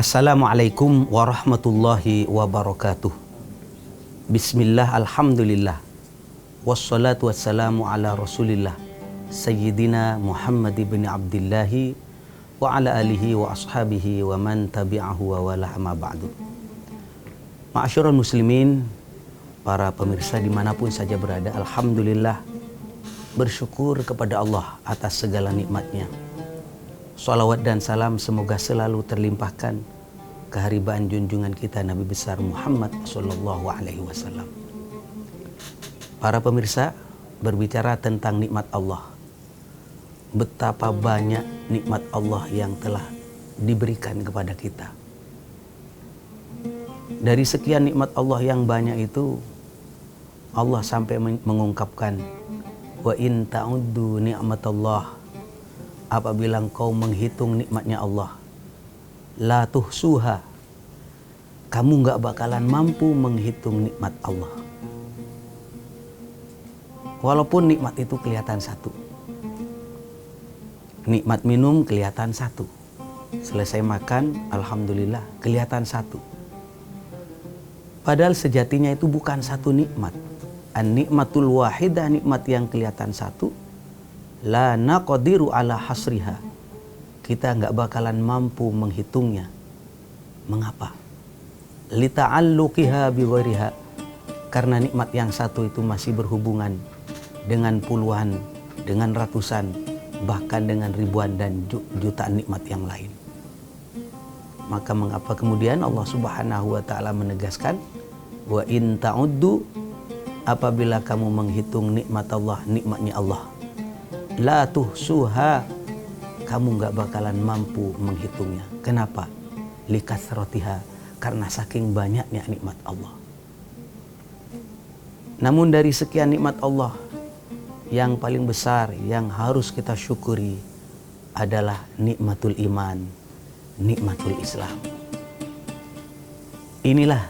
Assalamualaikum warahmatullahi wabarakatuh. Bismillah, alhamdulillah, wassalatu wassalamu ala rasulillah Sayyidina Muhammad ibn Abdillahi wa ala alihi wa ashabihi wa man tabi'ahu wa wala amma ba'du. Ma'asyiral muslimin, para pemirsa dimanapun saja berada, alhamdulillah bersyukur kepada Allah atas segala nikmatnya. Salawat dan salam semoga selalu terlimpahkan keharibaan junjungan kita Nabi besar Muhammad sallallahu alaihi wasallam. Para pemirsa, berbicara tentang nikmat Allah, betapa banyak nikmat Allah yang telah diberikan kepada kita. Dari sekian nikmat Allah yang banyak itu, Allah sampai mengungkapkan, wa in ta'uddu ni'matallah, apabila engkau menghitung nikmatnya Allah, la tuhsuha, kamu nggak bakalan mampu menghitung nikmat Allah. Walaupun nikmat itu kelihatan satu, nikmat minum kelihatan satu, selesai makan alhamdulillah kelihatan satu, padahal sejatinya itu bukan satu nikmat. An-nikmatul wahidah, nikmat yang kelihatan satu, la naqdiru ala hasriha, kita nggak bakalan mampu menghitungnya. Mengapa? Lita'alluqiha bi ghairiha, karena nikmat yang satu itu masih berhubungan dengan puluhan, dengan ratusan, bahkan dengan ribuan dan jutaan nikmat yang lain. Maka mengapa kemudian Allah Subhanahu wa taala menegaskan, wa in ta'uddu, apabila kamu menghitung nikmat Allah, nikmatnya Allah, la tuhsuha, kamu nggak bakalan mampu menghitungnya. Kenapa? Likasrotiha, karena saking banyaknya nikmat Allah. Namun dari sekian nikmat Allah, yang paling besar yang harus kita syukuri adalah nikmatul iman, nikmatul Islam. Inilah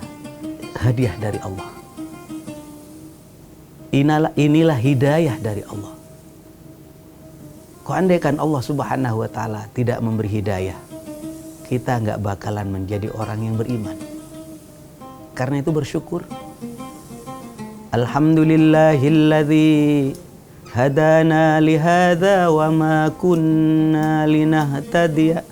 hadiah dari Allah. Inilah hidayah dari Allah. Kau andaikan Allah Subhanahu wa taala tidak memberi hidayah, kita nggak bakalan menjadi orang yang beriman. Karena itu bersyukur. Alhamdulillahilladzi hadana lihadza wa ma kunna linahtadiya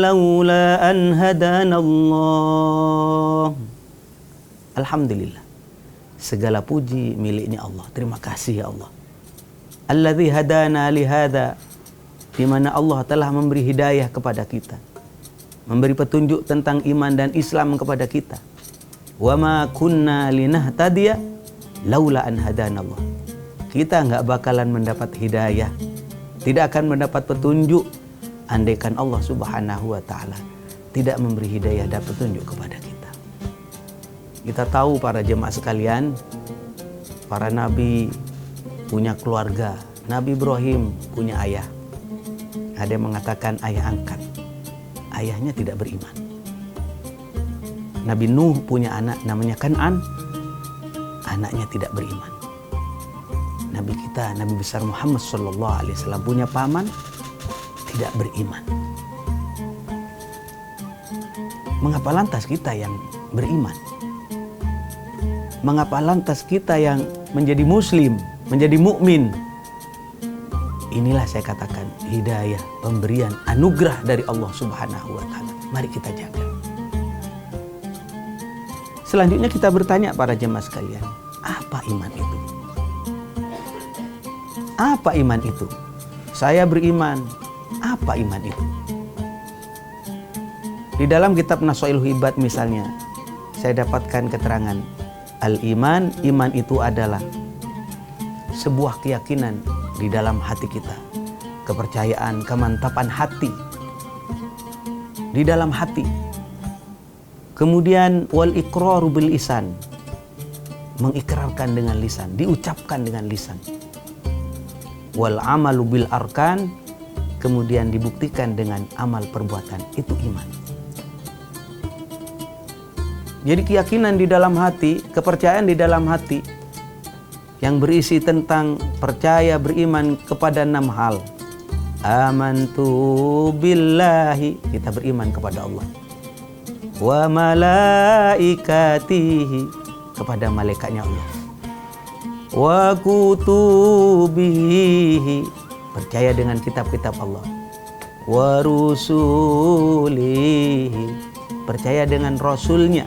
laula an hadanallah. Alhamdulillah, segala puji miliknya Allah. Terima kasih ya Allah. Alladzi hadana lihada, di mana Allah telah memberi hidayah kepada kita, memberi petunjuk tentang iman dan Islam kepada kita. Wa ma kunna linahtadiya laula an hadanallah. Kita nggak bakalan mendapat hidayah, tidak akan mendapat petunjuk andaikan Allah Subhanahu wa taala tidak memberi hidayah dan petunjuk kepada kita. Kita tahu para jemaah sekalian, para nabi punya keluarga. Nabi Ibrahim punya ayah. Ada yang mengatakan ayah angkat. Ayahnya tidak beriman. Nabi Nuh punya anak namanya Kan'an. Anaknya tidak beriman. Nabi kita, Nabi besar Muhammad sallallahu alaihi wasallam punya paman, tidak beriman. Mengapa lantas kita yang beriman? Mengapa lantas kita yang menjadi muslim, menjadi mukmin? Inilah saya katakan hidayah, pemberian, anugerah dari Allah Subhanahu wa taala. Mari kita jaga. Selanjutnya kita bertanya para jemaah sekalian, apa iman itu? Apa iman itu? Saya beriman. Apa iman itu? Di dalam kitab Nasailul Ibad misalnya, saya dapatkan keterangan, al-iman, iman itu adalah sebuah keyakinan di dalam hati kita. Kepercayaan, kemantapan hati di dalam hati. Kemudian wal iqraru bil lisan, mengikrarkan dengan lisan, diucapkan dengan lisan. Wal amalu bil arkan, kemudian dibuktikan dengan amal perbuatan. Itu iman. Jadi keyakinan di dalam hati, kepercayaan di dalam hati yang berisi tentang percaya beriman kepada 6 hal. Amantu billahi, kita beriman kepada Allah. Wa malaikatihi, kepada malaikatnya Allah. Wa kutubihi, percaya dengan kitab-kitab Allah. Wa rusulihi, percaya dengan rasulnya.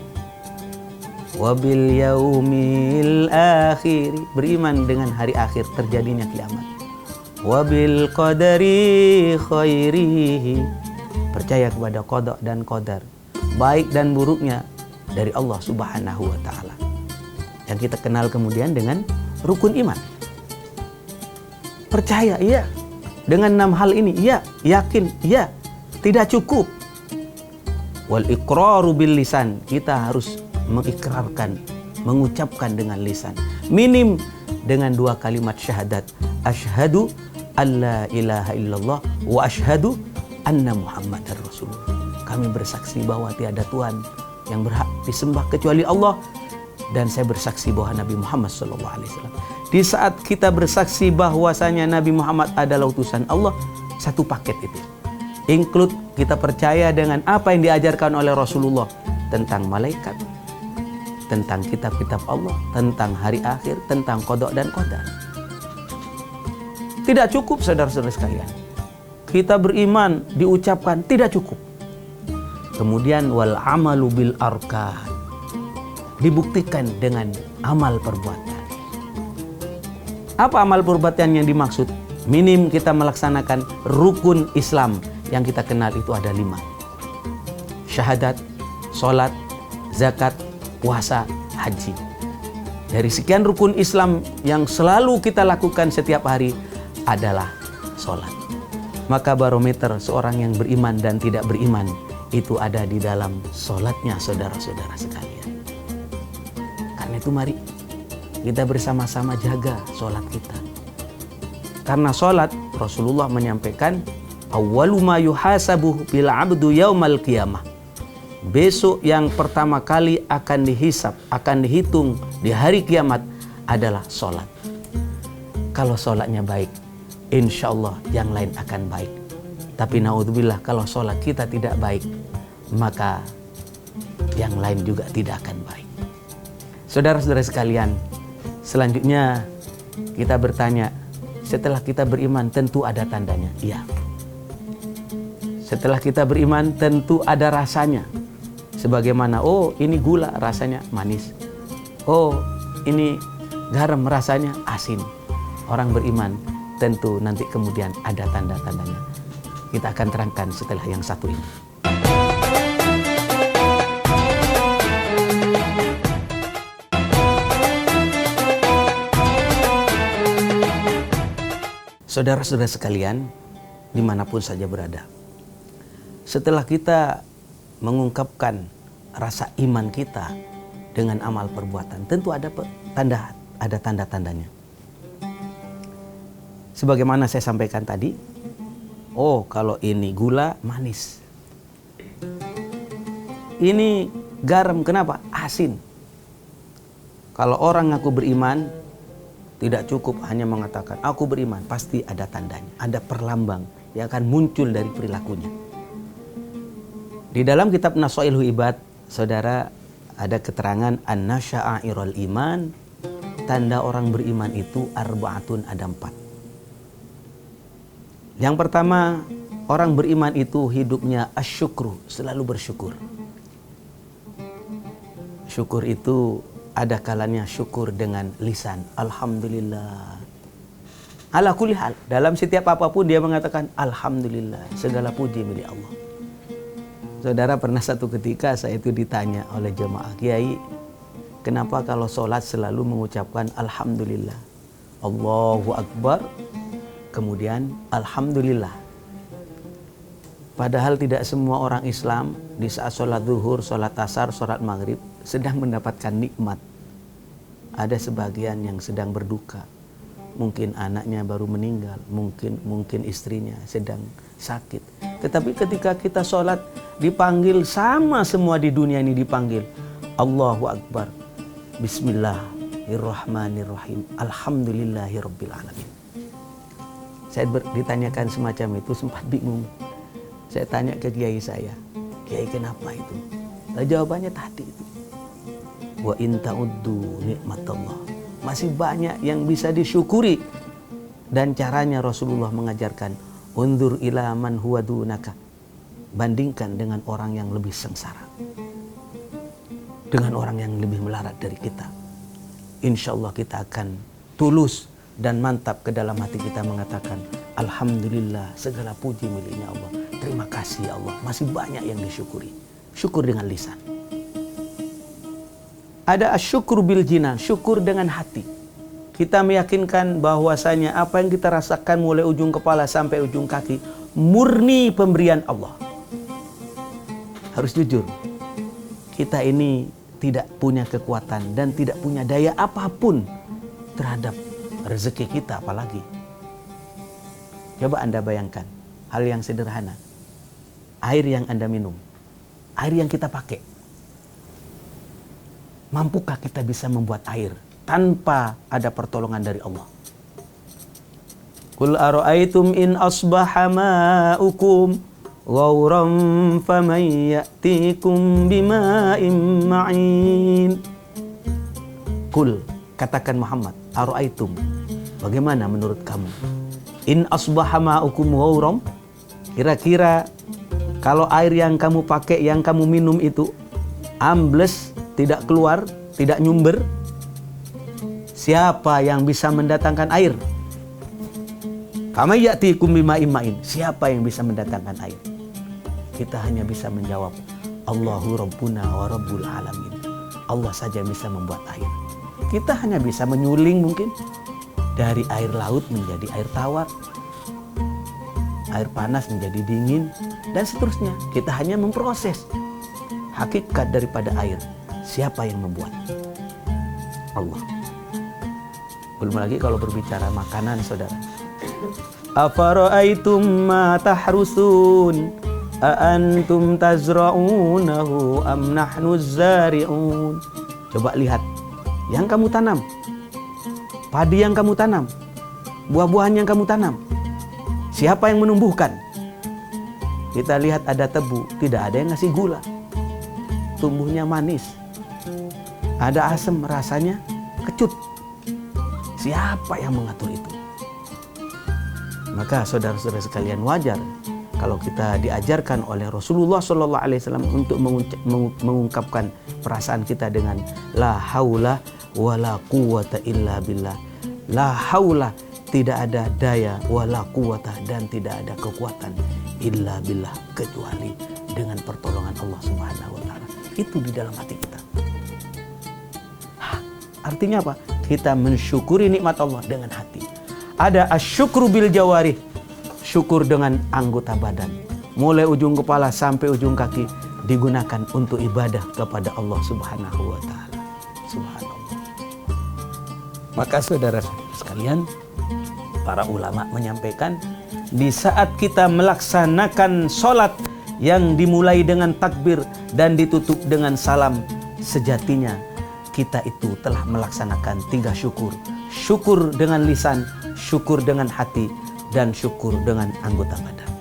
Wa bil yaumil akhir, beriman dengan hari akhir, terjadinya kiamat. Wa bil qadari khairihi, percaya kepada qada dan qadar, baik dan buruknya dari Allah Subhanahu wa taala. Yang kita kenal kemudian dengan rukun iman. Percaya, iya. Dengan 6 hal ini, iya. Yakin, iya. Tidak cukup. Wal iqraru bil lisan, kita harus mengikrarkan, mengucapkan dengan lisan. Minim dengan 2 kalimat syahadat. Asyhadu alla ilaha illallah wa asyhadu anna Muhammadar Rasulullah. Kami bersaksi bahwa tiada Tuhan yang berhak disembah kecuali Allah, dan saya bersaksi bahwa Nabi Muhammad SAW. Di saat kita bersaksi bahwasanya Nabi Muhammad adalah utusan Allah, satu paket itu include kita percaya dengan apa yang diajarkan oleh Rasulullah tentang malaikat, tentang kitab-kitab Allah, tentang hari akhir, tentang qada dan qadar. Tidak cukup, saudara-saudara sekalian. Kita beriman diucapkan tidak cukup. Kemudian wal amalu bil arkan, dibuktikan dengan amal perbuatan. Apa amal perbuatan yang dimaksud? Minim kita melaksanakan rukun Islam yang kita kenal itu ada 5. Syahadat, sholat, zakat, puasa, haji. Dari sekian rukun Islam yang selalu kita lakukan setiap hari adalah sholat. Maka barometer seorang yang beriman dan tidak beriman itu ada di dalam sholatnya, saudara-saudara sekalian. Karena itu mari kita bersama-sama jaga sholat kita. Karena sholat, Rasulullah menyampaikan, awwalu ma yuhasabu bil abdu yaumal qiyamah. Besok yang pertama kali akan dihisab, akan dihitung di hari kiamat adalah sholat. Kalau sholatnya baik, insya Allah yang lain akan baik. Tapi naudzubillah, kalau sholat kita tidak baik, maka yang lain juga tidak akan baik. Saudara-saudara sekalian, selanjutnya kita bertanya, setelah kita beriman tentu ada tandanya. Iya. Setelah kita beriman tentu ada rasanya. Sebagaimana, oh ini gula rasanya manis. Oh ini garam rasanya asin. Orang beriman tentu nanti kemudian ada tanda-tandanya. Kita akan terangkan setelah yang satu ini. Saudara-saudara sekalian, dimanapun saja berada, setelah kita mengungkapkan rasa iman kita dengan amal perbuatan, tentu ada tanda-tandanya. Sebagaimana saya sampaikan tadi, oh kalau ini gula manis, ini garam kenapa? Asin. Kalau orang ngaku beriman, tidak cukup hanya mengatakan aku beriman, pasti ada tandanya, ada perlambang yang akan muncul dari perilakunya. Di dalam kitab Nasailul Ibad, saudara, ada keterangan anna sya'airul iman, tanda orang beriman itu arbaatun, ada 4. Yang pertama, orang beriman itu hidupnya asyukru, selalu bersyukur. Syukur itu ada kalanya syukur dengan lisan, alhamdulillah. Ala kulli hal, dalam setiap apapun dia mengatakan alhamdulillah, segala puji milik Allah. Saudara, pernah satu ketika saya itu ditanya oleh jemaah, Kiai, kenapa kalau sholat selalu mengucapkan alhamdulillah, Allahu Akbar, kemudian alhamdulillah. Padahal tidak semua orang Islam di saat sholat zuhur, sholat asar, sholat maghrib sedang mendapatkan nikmat. Ada sebagian yang sedang berduka. Mungkin anaknya baru meninggal, mungkin istrinya sedang sakit. Tetapi ketika kita sholat dipanggil, sama semua di dunia ini dipanggil, Allahu Akbar, Bismillahirrahmanirrahim, Alhamdulillahirabbil alamin. Saya ditanyakan semacam itu, sempat bingung. Saya tanya ke kiai saya, kiai kenapa itu? Jawabannya tadi itu. Wa in ta'uddu nikmatallah. Masih banyak yang bisa disyukuri. Dan caranya Rasulullah mengajarkan, undur ila man huwa dunaka. Bandingkan dengan orang yang lebih sengsara, dengan orang yang lebih melarat dari kita. Insya Allah kita akan tulus dan mantap ke dalam hati kita mengatakan, alhamdulillah, segala puji miliknya Allah. Terima kasih ya Allah, masih banyak yang disyukuri. Syukur dengan lisan. Ada asyukur bil jinan, syukur dengan hati. Kita meyakinkan bahwasanya apa yang kita rasakan mulai ujung kepala sampai ujung kaki murni pemberian Allah. Harus jujur, kita ini tidak punya kekuatan dan tidak punya daya apapun terhadap rezeki kita apalagi. Coba Anda bayangkan hal yang sederhana. Air yang Anda minum, air yang kita pakai. Mampukah kita bisa membuat air tanpa ada pertolongan dari Allah? Qul ara'aitum in asbaha ma'ukum ghauran faman ya'tikum bima'in ma'in. Qul, katakan Muhammad, ara'aitum, bagaimana menurut kamu? In asbaha ma'ukum ghauran, kira-kira kalau air yang kamu pakai, yang kamu minum itu ambles, tidak keluar, tidak nyumber, siapa yang bisa mendatangkan air? Faman ya'tikum bima'in ma'in, siapa yang bisa mendatangkan air? Kita hanya bisa menjawab, Allahu Rabbuna wa Rabbul Alamin. Allah saja yang bisa membuat air. Kita hanya bisa menyuling mungkin dari air laut menjadi air tawar, air panas menjadi dingin, dan seterusnya. Kita hanya memproses hakikat daripada air. Siapa yang membuat? Allah. Belum lagi kalau berbicara makanan, saudara. Afara'aitum ma tahrusun A'antum tazra'unahu am nahnu zari'un. Coba lihat yang kamu tanam, padi yang kamu tanam, buah-buahan yang kamu tanam. Siapa yang menumbuhkan? Kita lihat ada tebu, tidak ada yang ngasih gula. Tumbuhnya manis. Ada asam, rasanya kecut. Siapa yang mengatur itu? Maka saudara-saudara sekalian, wajar kalau kita diajarkan oleh Rasulullah SAW untuk mengungkapkan perasaan kita dengan la haula wala quwata illa billah. La haula, tidak ada daya, wala quwata, dan tidak ada kekuatan illa billah, kecuali dengan pertolongan Allah Subhanahu wa taala. Itu di dalam hati kita. Artinya apa? Kita mensyukuri nikmat Allah dengan hati. Ada asyukru bil jawarih, syukur dengan anggota badan. Mulai ujung kepala sampai ujung kaki digunakan untuk ibadah kepada Allah Subhanahu wa taala. Subhanallah. Maka saudara sekalian, para ulama menyampaikan, di saat kita melaksanakan sholat yang dimulai dengan takbir dan ditutup dengan salam, sejatinya kita itu telah melaksanakan 3 syukur. Syukur dengan lisan, syukur dengan hati, dan syukur dengan anggota badan.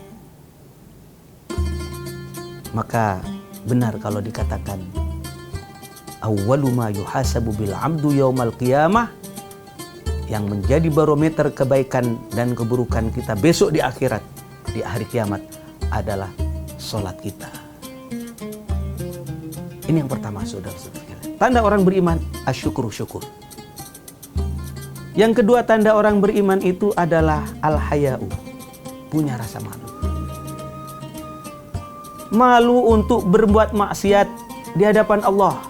Maka benar kalau dikatakan awwalu ma yuhasabu bil 'abdu yaumal qiyamah, yang menjadi barometer kebaikan dan keburukan kita besok di akhirat, di hari kiamat, adalah sholat kita. Ini yang pertama, saudara-saudara. Tanda orang beriman, asyukru, syukur. Yang kedua, tanda orang beriman itu adalah al-haya'u, punya rasa malu. Malu untuk berbuat maksiat di hadapan Allah.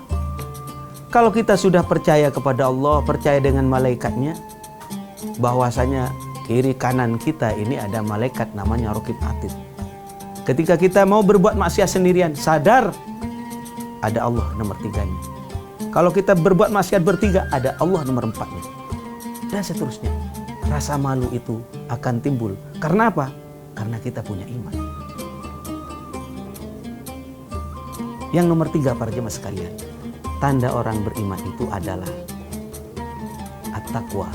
Kalau kita sudah percaya kepada Allah, percaya dengan malaikatnya, bahwasanya kiri kanan kita ini ada malaikat namanya Raqib Atid. Ketika kita mau berbuat maksiat sendirian, sadar ada Allah nomor 3-nya. Kalau kita berbuat maksiat bertiga, ada Allah nomor 4-nya. Dan seterusnya. Rasa malu itu akan timbul. Karena apa? Karena kita punya iman. Yang nomor 3, para jemaah sekalian, tanda orang beriman itu adalah at-taqwa.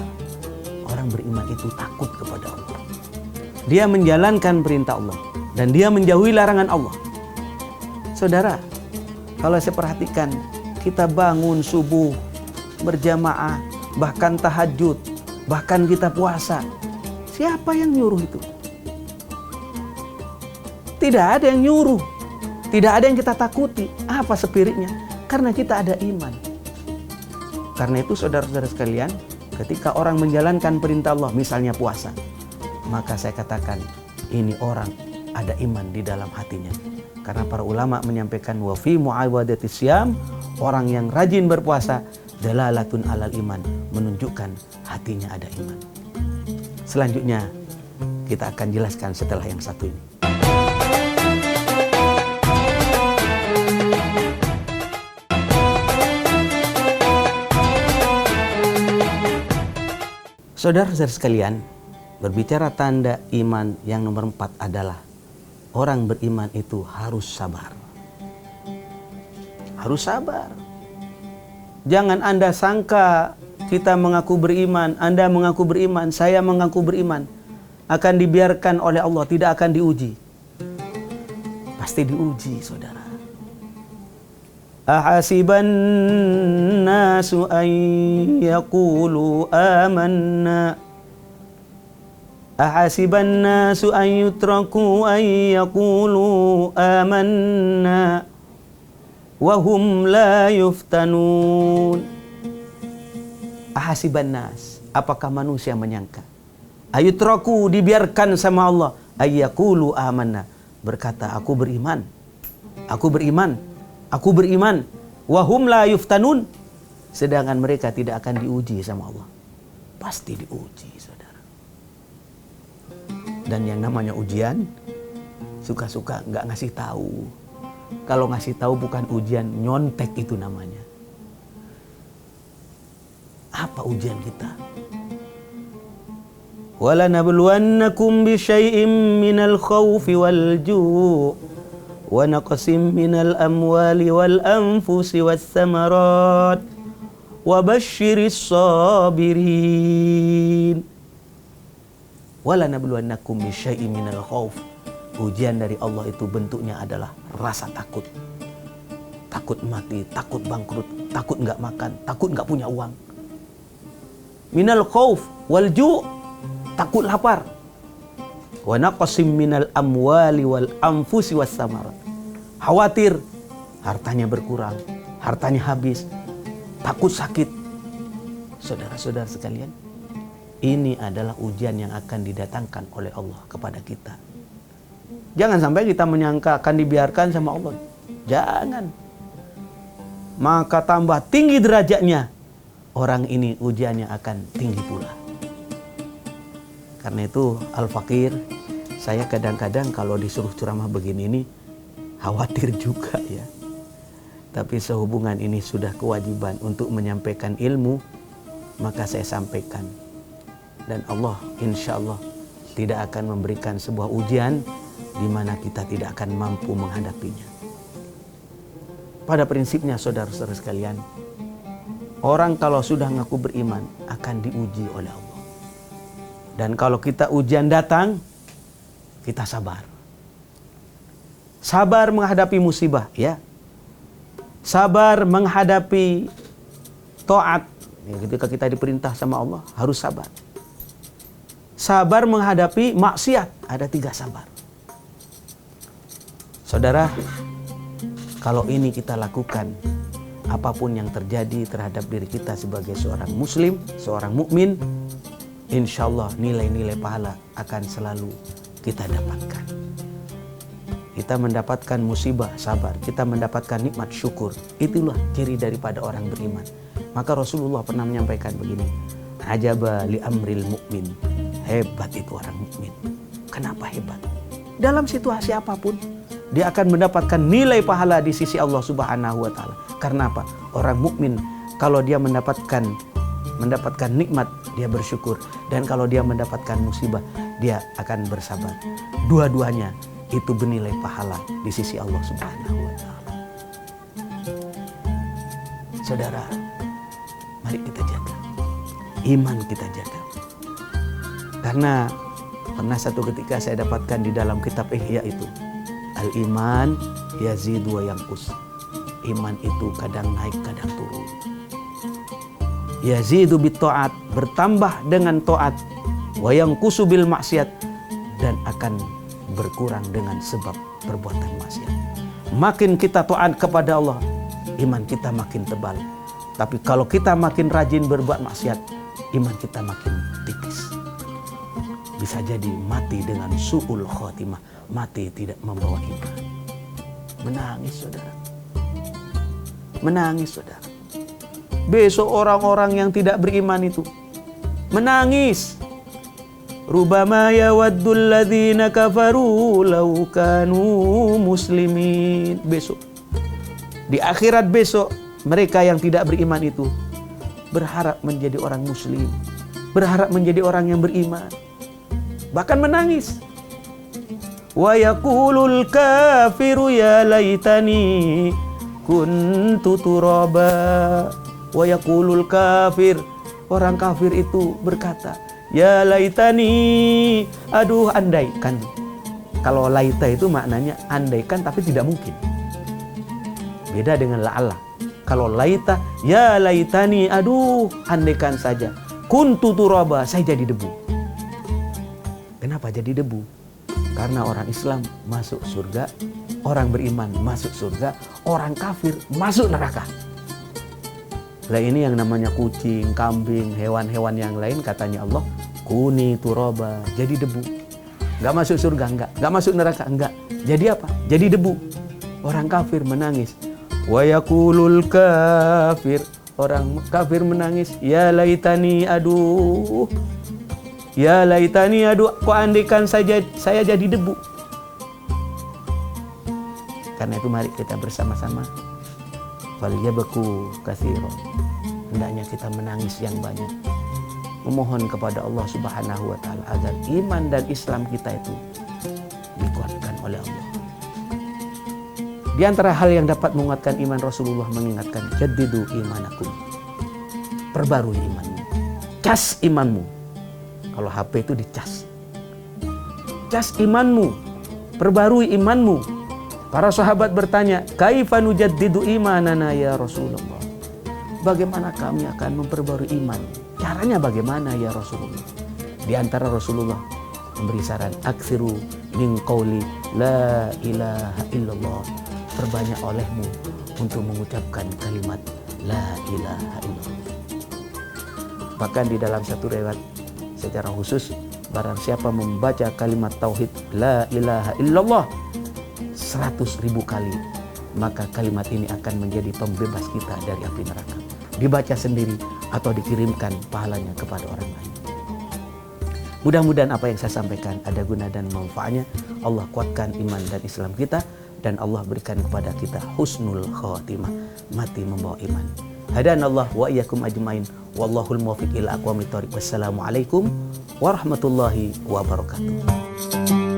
Orang beriman itu takut kepada Allah. dia menjalankan perintah Allah dan dia menjauhi larangan Allah. Saudara, kalau saya perhatikan, kita bangun subuh berjamaah, bahkan tahajud, bahkan kita puasa. Siapa yang nyuruh itu? Tidak ada yang nyuruh, tidak ada yang kita takuti. Apa spiritnya? Karena kita ada iman. Karena itu saudara-saudara sekalian, ketika orang menjalankan perintah Allah, misalnya puasa, maka saya katakan ini orang ada iman di dalam hatinya. Karena para ulama menyampaikan wa fi mu'awadatis syam, orang yang rajin berpuasa dalalatun alal iman, menunjukkan hatinya ada iman. Selanjutnya kita akan jelaskan setelah yang satu ini. Saudara-saudara sekalian, berbicara tanda iman yang nomor 4 adalah orang beriman itu harus sabar. Harus sabar. Jangan Anda sangka kita mengaku beriman, Anda mengaku beriman, saya mengaku beriman, akan dibiarkan oleh Allah, tidak akan diuji. Pasti diuji, saudara. Ahasiban nasu an yaqulu amanna. Ahasiban nasu an yutraku an yaqulu amanna wa hum la yuftanun. Ahasiban nas, apakah manusia menyangka ayutraku, dibiarkan sama Allah, ay yaqulu amanna, berkata aku beriman, aku beriman, aku beriman, wahum la yuftanun, sedangkan mereka tidak akan diuji sama Allah. Pasti diuji, saudara. Dan yang namanya ujian, suka-suka nggak ngasih tahu. Kalau ngasih tahu bukan ujian, nyontek itu namanya. Apa ujian kita? Wala nabluwannakum bisyai'im minal khawfi wal ju' wa naqsim minal amwali wal anfusi was samarat wa basyiris sabirin. Wala nabluwannakum bisyai'im minal khawf. Ujian dari Allah itu bentuknya adalah rasa takut. Takut mati, takut bangkrut, takut nggak makan, takut nggak punya uang. Minal khawf wal ju', takut lapar. Wa naqsim minal amwali wal anfusi was samarat. Khawatir hartanya berkurang, hartanya habis, takut sakit. Saudara-saudara sekalian, ini adalah ujian yang akan didatangkan oleh Allah kepada kita. Jangan sampai kita menyangka akan dibiarkan sama Allah. Jangan. Maka tambah tinggi derajatnya, orang ini ujiannya akan tinggi pula. Karena itu Al-Fakir, saya kadang-kadang kalau disuruh ceramah begini ini khawatir juga ya. Tapi sehubungan ini sudah kewajiban untuk menyampaikan ilmu, maka saya sampaikan. Dan Allah insya Allah tidak akan memberikan sebuah ujian di mana kita tidak akan mampu menghadapinya. Pada prinsipnya saudara-saudara sekalian, orang kalau sudah ngaku beriman akan diuji oleh Allah. Dan kalau kita ujian datang, kita sabar. Sabar menghadapi musibah, ya. Sabar menghadapi taat. Ya, ketika kita diperintah sama Allah, harus sabar. Sabar menghadapi maksiat, ada 3 sabar. Saudara, kalau ini kita lakukan, apapun yang terjadi terhadap diri kita sebagai seorang muslim, seorang mukmin, insya Allah nilai-nilai pahala akan selalu kita dapatkan. Kita mendapatkan musibah, sabar. Kita mendapatkan nikmat, syukur. Itulah ciri daripada orang beriman. Maka Rasulullah pernah menyampaikan begini, ajaba li amril mukmin. Hebat itu orang mukmin. Kenapa hebat? Dalam situasi apapun, dia akan mendapatkan nilai pahala di sisi Allah Subhanahu wa taala. Karena apa? Orang mukmin kalau dia mendapatkan nikmat, dia bersyukur, dan kalau dia mendapatkan musibah, dia akan bersabar. Dua-duanya itu bernilai pahala di sisi Allah Subhanahu wa taala. Saudara, mari kita jaga iman, kita jaga. Karena Pernah satu ketika saya dapatkan di dalam kitab Ihya itu, al-iman yazidu wa yanqus. Iman itu kadang naik, kadang turun. Yazidu bit ta'at, bertambah dengan taat, wa yanqusu bil maksiat, dan akan berkurang dengan sebab perbuatan maksiat. Makin kita taat kepada Allah, iman kita makin tebal. Tapi kalau kita makin rajin berbuat maksiat, iman kita makin tipis. Bisa jadi mati dengan su'ul khotimah, mati tidak membawa iman. Menangis saudara. Menangis saudara. Besok orang-orang yang tidak beriman itu menangis. Rubama yawaddul ladzina kafaru law kanu muslimin. Besok di akhirat besok, mereka yang tidak beriman itu berharap menjadi orang muslim, berharap menjadi orang yang beriman, bahkan menangis. Wa yaqulul kafiru ya laitani kuntu turaba. Wa yaqulul kafir, orang kafir itu berkata, ya laitani, aduh andaikan. Kalau laita itu maknanya andaikan tapi tidak mungkin. Beda dengan la'alla. Kalau laita, ya laitani, aduh andaikan saja. Kuntu turaba, saya jadi debu. Kenapa jadi debu? Karena orang Islam masuk surga, orang beriman masuk surga, orang kafir masuk neraka. Lah ini yang namanya kucing, kambing, hewan-hewan yang lain katanya Allah, kuni turaba, jadi debu. Enggak masuk surga, enggak masuk neraka, enggak. Jadi apa? Jadi debu. Orang kafir menangis. Wa yaqulul kafir, orang kafir menangis, ya laitani, aduh. Ya laitani, aduh, kok andaikan saja saya jadi debu. Karena itu mari kita bersama-sama falyabku katsira. Hendaknya kita menangis yang banyak. Memohon kepada Allah Subhanahu wa taala agar iman dan Islam kita itu dikuatkan oleh Allah. Di antara hal yang dapat menguatkan iman, Rasulullah mengingatkan, jaddidu imanakum. Perbarui imanmu. Cas imanmu. Kalau HP itu dicas. Cas imanmu. Perbarui imanmu. Para sahabat bertanya, kaifa nujaddidu imanana ya Rasulullah? Bagaimana kami akan memperbarui iman? Caranya bagaimana ya Rasulullah? Di antara Rasulullah memberi saran, aksiru min qauli la ilaha illallah. Perbanyak olehmu untuk mengucapkan kalimat la ilaha illallah. Bahkan di dalam satu riwayat secara khusus, barang siapa membaca kalimat tauhid la ilaha illallah 100.000 kali, maka kalimat ini akan menjadi pembebas kita dari api neraka. Dibaca sendiri atau dikirimkan pahalanya kepada orang lain. Mudah-mudahan apa yang saya sampaikan ada guna dan manfaatnya. Allah kuatkan iman dan Islam kita, dan Allah berikan kepada kita husnul khatimah, mati membawa iman. Hadanallah wa iyyakum ajmain. Wallahul muwaffiq ila aqwamit thoriq. Wassalamualaikum warahmatullahi wabarakatuh.